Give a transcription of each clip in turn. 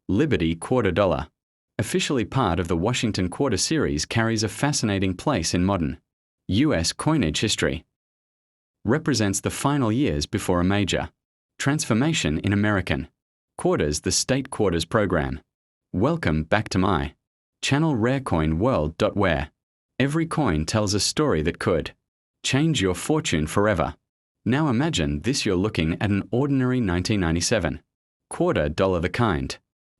Liberty Quarter Dollar, officially part of the Washington Quarter Series, carries a fascinating place in modern U.S. coinage history. Represents the final years before a major transformation in American quarters, the state quarters program. Welcome back to my channel Rarecoin World, where every coin tells a story that could change your fortune forever. Now imagine this: you're looking at an ordinary 1997 quarter dollar, the kind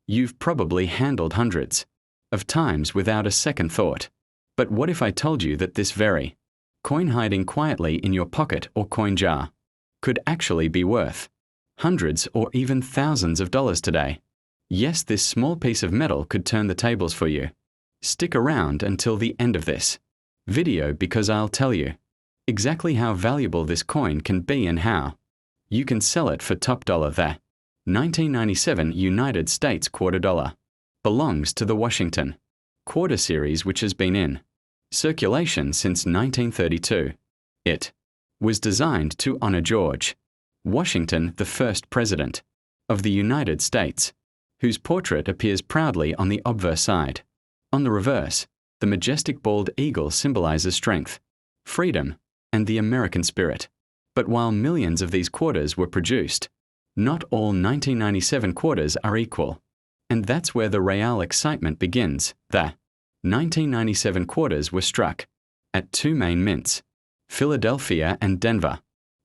you've probably handled hundreds of times without a second thought. But what if I told you that this very coin, hiding quietly in your pocket or coin jar, could actually be worth hundreds or even thousands of dollars today? Yes, this small piece of metal could turn the tables for you. Stick around until the end of this video, because I'll tell you exactly how valuable this coin can be and how you can sell it for top dollar. The 1997 United States quarter dollar belongs to the Washington Quarter Series, which has been in circulation since 1932. It was designed to honor George Washington, the first president of the United States, whose portrait appears proudly on the obverse side. On the reverse, the majestic bald eagle symbolizes strength, freedom, and the American spirit. But while millions of these quarters were produced, not all 1997 quarters are equal. And that's where the real excitement begins. The 1997 quarters were struck at two main mints, Philadelphia and Denver,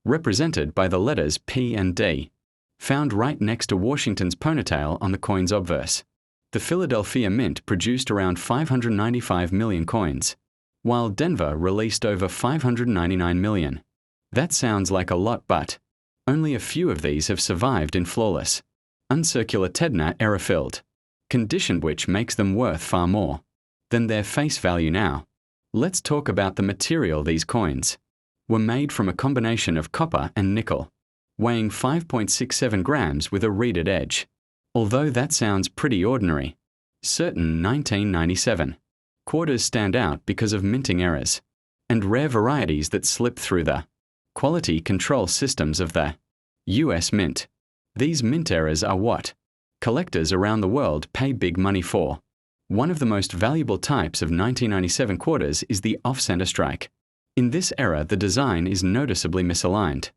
represented by the letters P and D, found right next to Washington's ponytail on the coin's obverse. The Philadelphia Mint produced around 595 million coins, while Denver released over 599 million. That sounds like a lot, but only a few of these have survived in flawless, uncircular Tedna error-filled condition, which makes them worth far more than their face value now. Let's talk about the material. These coins were made from a combination of copper and nickel, weighing 5.67 grams with a reeded edge. Although that sounds pretty ordinary, certain 1997 quarters stand out because of minting errors and rare varieties that slip through the quality control systems of the U.S. Mint. These mint errors are what collectors around the world pay big money for. One of the most valuable types of 1997 quarters is the off-center strike. In this error, the design is noticeably misaligned,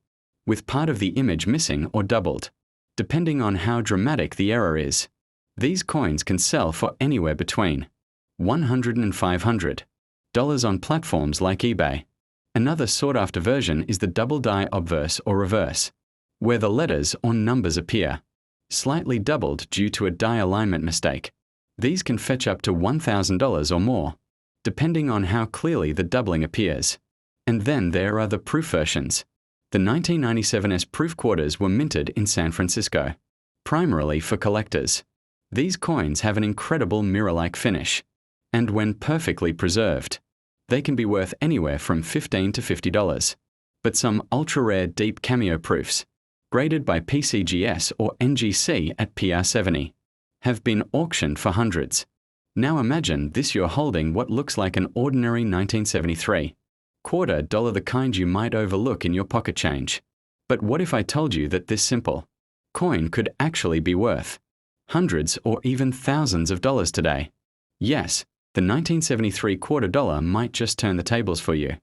with part of the image missing or doubled, depending on how dramatic the error is. These coins can sell for anywhere between $100 and $500 on platforms like eBay. Another sought-after version is the double die obverse or reverse, where the letters or numbers appear slightly doubled due to a die alignment mistake. These can fetch up to $1,000 or more, depending on how clearly the doubling appears. And then there are the proof versions. The 1997's proof quarters were minted in San Francisco, primarily for collectors. These coins have an incredible mirror-like finish, and when perfectly preserved, they can be worth anywhere from $15 to $50. But some ultra-rare deep cameo proofs, graded by PCGS or NGC at PR70, have been auctioned for hundreds. Now imagine this: you're holding what looks like an ordinary 1973 quarter dollar, the kind you might overlook in your pocket change. But what if I told you that this simple coin could actually be worth hundreds or even thousands of dollars today? Yes, the 1973 quarter dollar might just turn the tables for you.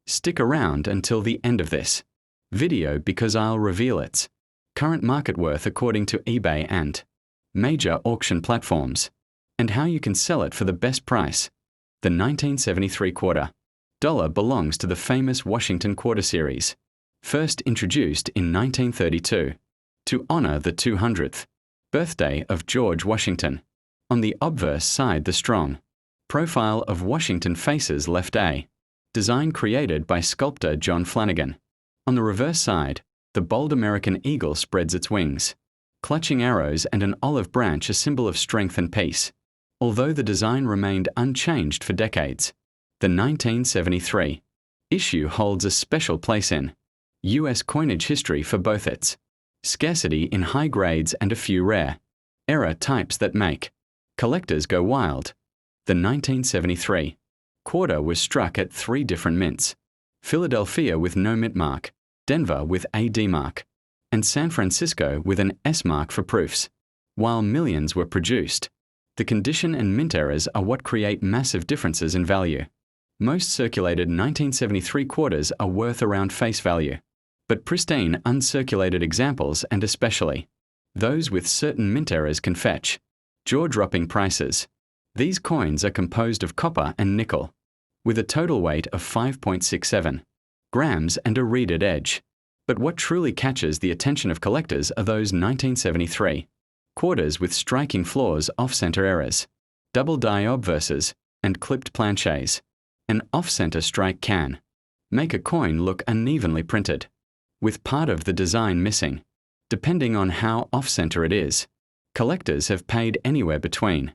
Stick around until the end of this video, because I'll reveal its current market worth according to eBay and major auction platforms, and how you can sell it for the best price. The 1973 quarter dollar belongs to the famous Washington Quarter Series, first introduced in 1932 to honor the 200th birthday of George Washington. On the obverse side, the strong profile of Washington faces left, a design created by sculptor John Flanagan. On the reverse side, the bold American eagle spreads its wings, clutching arrows, and an olive branch, a symbol of strength and peace. Although the design remained unchanged for decades, the 1973 issue holds a special place in U.S. coinage history for both its scarcity in high grades and a few rare error types that make collectors go wild. The 1973 quarter was struck at three different mints: Philadelphia with no mint mark, Denver with a D mark, and San Francisco with an S mark for proofs. while millions were produced. The condition and mint errors are what create massive differences in value. Most circulated 1973 quarters are worth around face value, but pristine uncirculated examples, and especially those with certain mint errors, can fetch jaw-dropping prices. These coins are composed of copper and nickel, with a total weight of 5.67 grams and a reeded edge. But what truly catches the attention of collectors are those 1973 quarters with striking flaws, off-center errors, double die obverses, and clipped planchets. An off-center strike can make a coin look unevenly printed, with part of the design missing. Depending on how off-center it is, collectors have paid anywhere between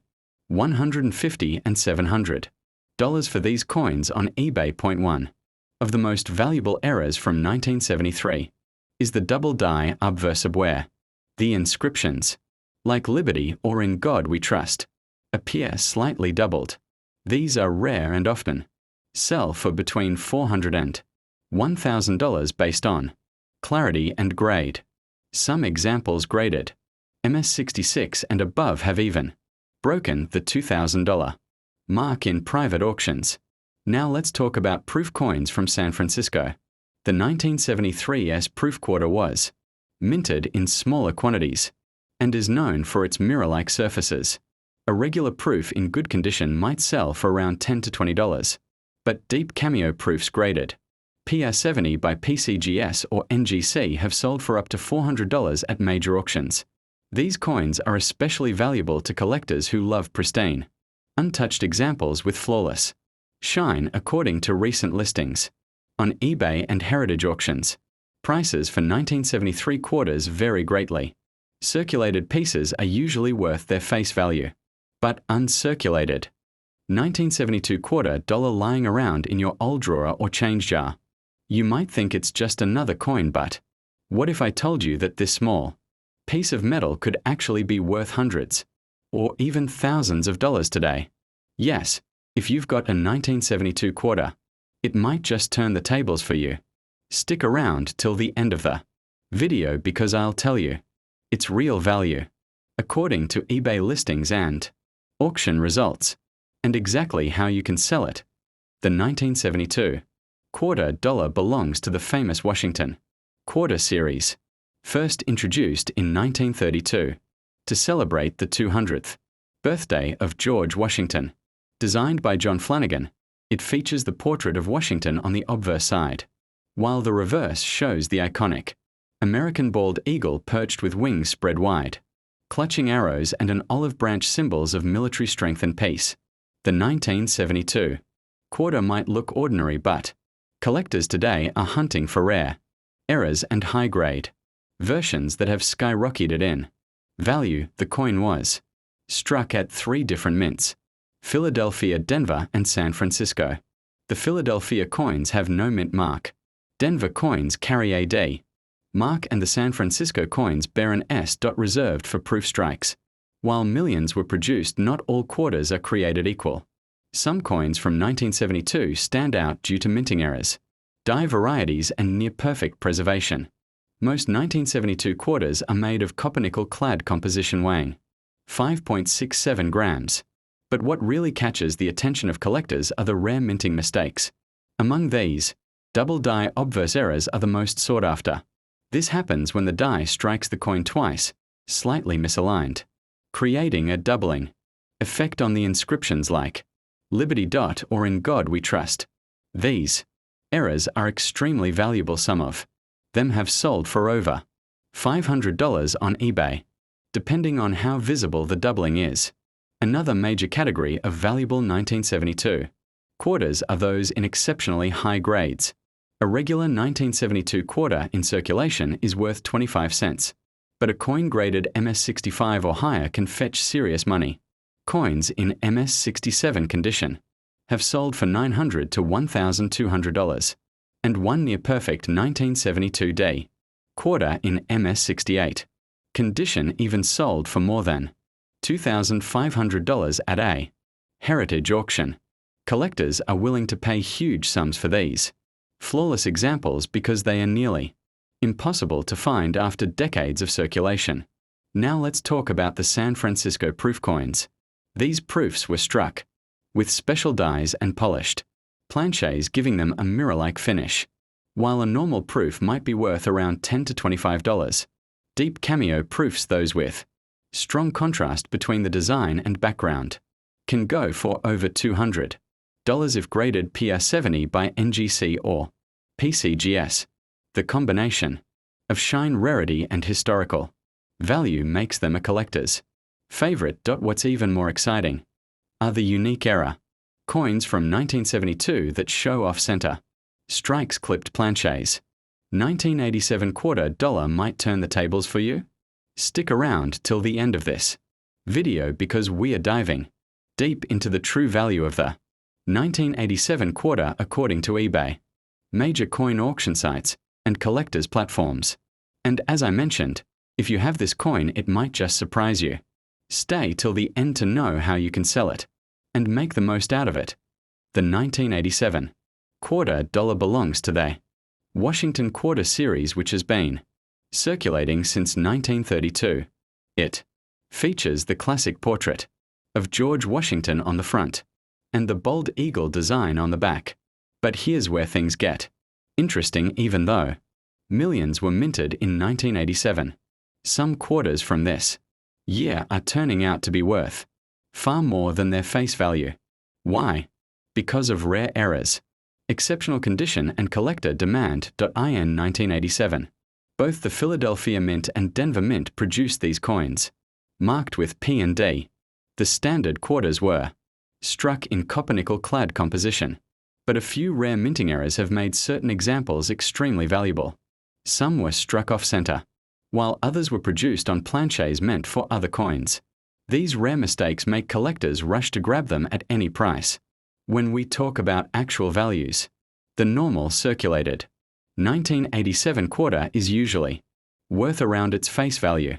$150 and $700 for these coins on eBay. One of the most valuable errors from 1973 is the double die obverse, where the inscriptions, like Liberty or In God We Trust, appear slightly doubled. These are rare and often sell for between $400 and $1,000 based on clarity and grade. Some examples graded MS66 and above have even broken the $2,000 mark in private auctions. Now let's talk about proof coins from San Francisco. The 1973 S proof quarter was minted in smaller quantities and is known for its mirror-like surfaces. A regular proof in good condition might sell for around $10 to $20, but deep cameo proofs graded PR70 by PCGS or NGC have sold for up to $400 at major auctions. These coins are especially valuable to collectors who love pristine, untouched examples with flawless shine. According to recent listings on eBay and heritage auctions, prices for 1973 quarters vary greatly. Circulated pieces are usually worth their face value, but uncirculated 1972 quarter dollar lying around in your old drawer or change jar, you might think it's just another coin, but what if I told you that this small piece of metal could actually be worth hundreds or even thousands of dollars today? Yes, if you've got a 1972 quarter, it might just turn the tables for you. Stick around till the end of the video because I'll tell you its real value, according to eBay listings and auction results, and exactly how you can sell it. The 1972 quarter dollar belongs to the famous Washington quarter series, first introduced in 1932 to celebrate the 200th birthday of George Washington. Designed by John Flanagan, it features the portrait of Washington on the obverse side, while the reverse shows the iconic American bald eagle perched with wings spread wide, clutching arrows and an olive branch, symbols of military strength and peace. The 1972 quarter might look ordinary, but collectors today are hunting for rare errors and high-grade versions that have skyrocketed in value. The coin was struck at 3 different mints: Philadelphia, Denver, and San Francisco. The Philadelphia coins have no mint mark. Denver coins carry a D mark, and the San Francisco coins bear an S. reserved for proof strikes. While millions were produced, not all quarters are created equal. Some coins from 1972 stand out due to minting errors, die varieties, and near-perfect preservation. Most 1972 quarters are made of copper-nickel clad composition weighing 5.67 grams. But what really catches the attention of collectors are the rare minting mistakes. Among these, double die obverse errors are the most sought after. This happens when the die strikes the coin twice, slightly misaligned, creating a doubling effect on the inscriptions like Liberty. Or In God We Trust. These errors are extremely valuable. Some of them have sold for over $500 on eBay, depending on how visible the doubling is. Another major category of valuable 1972 quarters are those in exceptionally high grades. A regular 1972 quarter in circulation is worth 25 cents, but a coin graded MS65 or higher can fetch serious money. Coins in MS67 condition have sold for $900 to $1,200, and one near-perfect 1972 D quarter in MS68 condition even sold for more than $2,500 at a heritage auction. Collectors are willing to pay huge sums for these flawless examples because they are nearly impossible to find after decades of circulation. Now let's talk about the San Francisco proof coins. These proofs were struck with special dies and polished planchets, giving them a mirror-like finish. While a normal proof might be worth around $10 to $25, Deep Cameo proofs, those with strong contrast between the design and background, can go for over $200 if graded PR70 by NGC or PCGS. The combination of shine, rarity, and historical value makes them a collector's favorite. What's even more exciting are the unique era coins from 1972 that show off-center strikes clipped planchets. 1987 $quarter might turn the tables for you? Stick around till the end of this video because we are diving deep into the true value of the 1987 quarter according to eBay, major coin auction sites, and collectors' platforms. And as I mentioned, if you have this coin, it might just surprise you. Stay till the end to know how you can sell it and make the most out of it. The 1987 $quarter belongs to the Washington Quarter series, which has been circulating since 1932. It features the classic portrait of George Washington on the front and the bold eagle design on the back. But here's where things get interesting. Even though millions were minted in 1987, some quarters from this year are turning out to be worth far more than their face value. Why? Because of rare errors, exceptional condition, and collector demand. In 1987, both the Philadelphia Mint and Denver Mint produced these coins, marked with P and D. The standard quarters were struck in copper-nickel clad composition, but a few rare minting errors have made certain examples extremely valuable. Some were struck off-center, while others were produced on planchets meant for other coins. These rare mistakes make collectors rush to grab them at any price. When we talk about actual values, the normal circulated 1987 quarter is usually worth around its face value,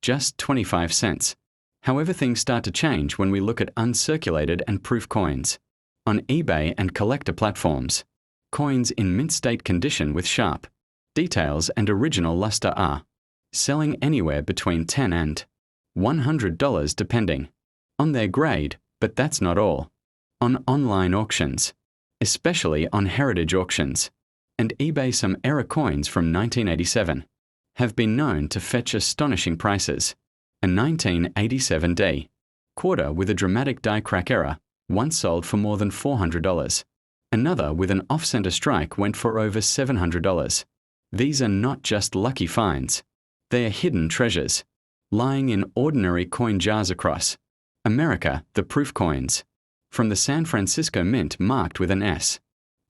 just 25 cents. However, things start to change when we look at uncirculated and proof coins. On eBay and collector platforms, coins in mint state condition with sharp details and original luster are selling anywhere between $10 and $100 depending on their grade, but that's not all. On online auctions, especially on heritage auctions and eBay, some error coins from 1987 have been known to fetch astonishing prices. A 1987 D quarter with a dramatic die crack error once sold for more than $400. Another with an off-center strike went for over $700. These are not just lucky finds. They are hidden treasures, lying in ordinary coin jars across America. The proof coins from the San Francisco Mint, marked with an S,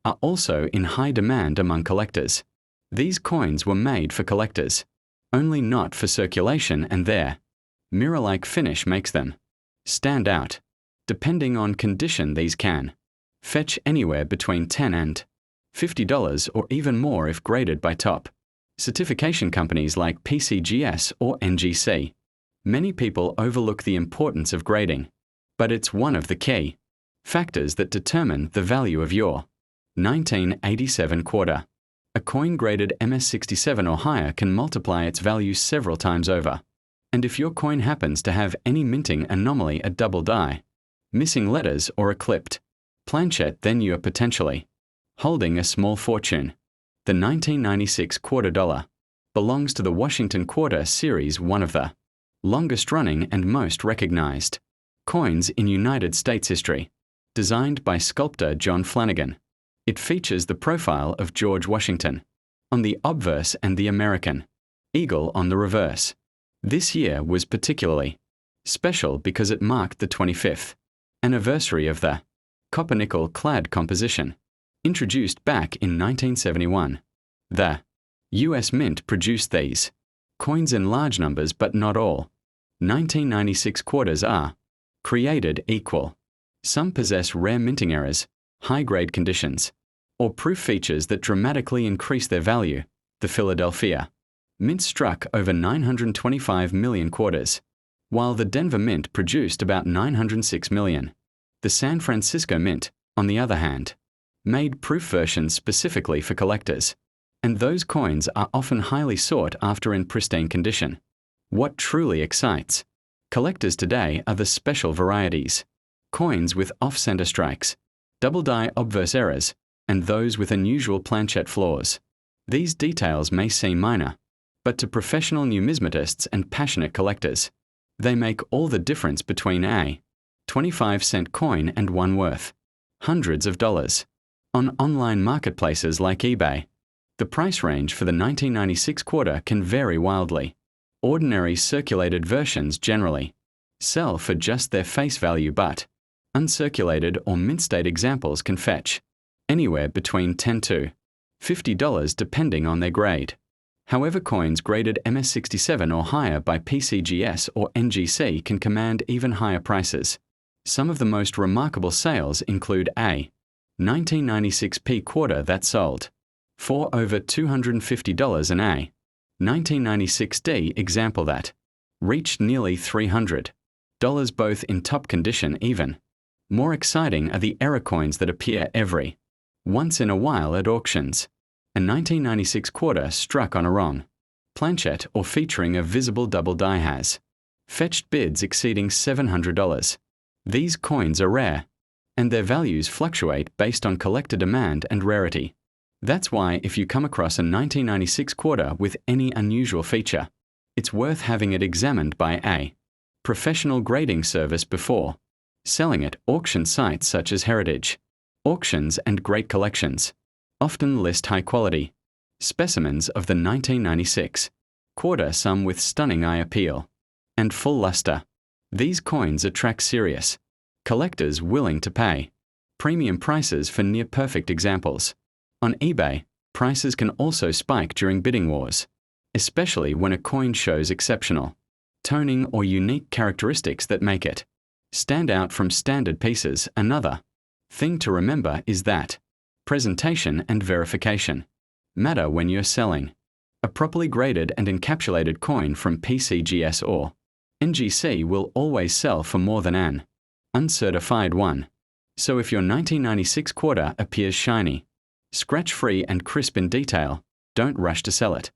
are also in high demand among collectors. These coins were made for collectors, only not for circulation, and their mirror-like finish makes them stand out. Depending on condition, these can fetch anywhere between $10 and $50 or even more if graded by top certification companies like PCGS or NGC. Many people overlook the importance of grading, but it's one of the key factors that determine the value of your 1987 quarter. A coin graded MS67 or higher can multiply its value several times over. And if your coin happens to have any minting anomaly, a double die, missing letters, or a clipped planchet, then you are potentially holding a small fortune. The 1996 $quarter belongs to the Washington Quarter series, one of the longest running and most recognized coins in United States history. Designed by sculptor John Flanagan, it features the profile of George Washington on the obverse and the American eagle on the reverse. This year was particularly special because it marked the 25th anniversary of the copper-nickel clad composition, introduced back in 1971. The U.S. Mint produced these coins in large numbers, but not all 1996 quarters are created equal. Some possess rare minting errors, high-grade conditions, or proof features that dramatically increase their value. The Philadelphia Mint struck over 925 million quarters, while the Denver Mint produced about 906 million. The San Francisco Mint, on the other hand, made proof versions specifically for collectors, and those coins are often highly sought after in pristine condition. What truly excites collectors today are the special varieties, coins with off-center strikes, double-die obverse errors, and those with unusual planchette flaws. These details may seem minor, but to professional numismatists and passionate collectors, they make all the difference between a 25-cent coin and one worth hundreds of dollars. On online marketplaces like eBay, the price range for the 1996 quarter can vary wildly. Ordinary circulated versions generally sell for just their face value, but uncirculated or mint-state examples can fetch anywhere between $10 to $50 depending on their grade. However, coins graded MS67 or higher by PCGS or NGC can command even higher prices. Some of the most remarkable sales include a 1996p quarter that sold for over $250 and a 1996D example that reached nearly $300, both in top condition. Even more exciting are the error coins that appear every once in a while at auctions. A 1996 quarter struck on a wrong planchette or featuring a visible double die has fetched bids exceeding $700. These coins are rare, and their values fluctuate based on collector demand and rarity. That's why if you come across a 1996 quarter with any unusual feature, it's worth having it examined by a professional grading service before selling at. Auction sites such as Heritage Auctions and Great Collections often list high-quality specimens of the 1996 quarter, some with stunning eye appeal and full luster. These coins attract serious collectors willing to pay premium prices for near-perfect examples. On eBay, prices can also spike during bidding wars, especially when a coin shows exceptional toning or unique characteristics that make it stand out from standard pieces. Another thing to remember is that presentation and verification matter when you're selling. A properly graded and encapsulated coin from PCGS or NGC will always sell for more than an uncertified one. So if your 1996 quarter appears shiny, scratch-free and crisp in detail, don't rush to sell it.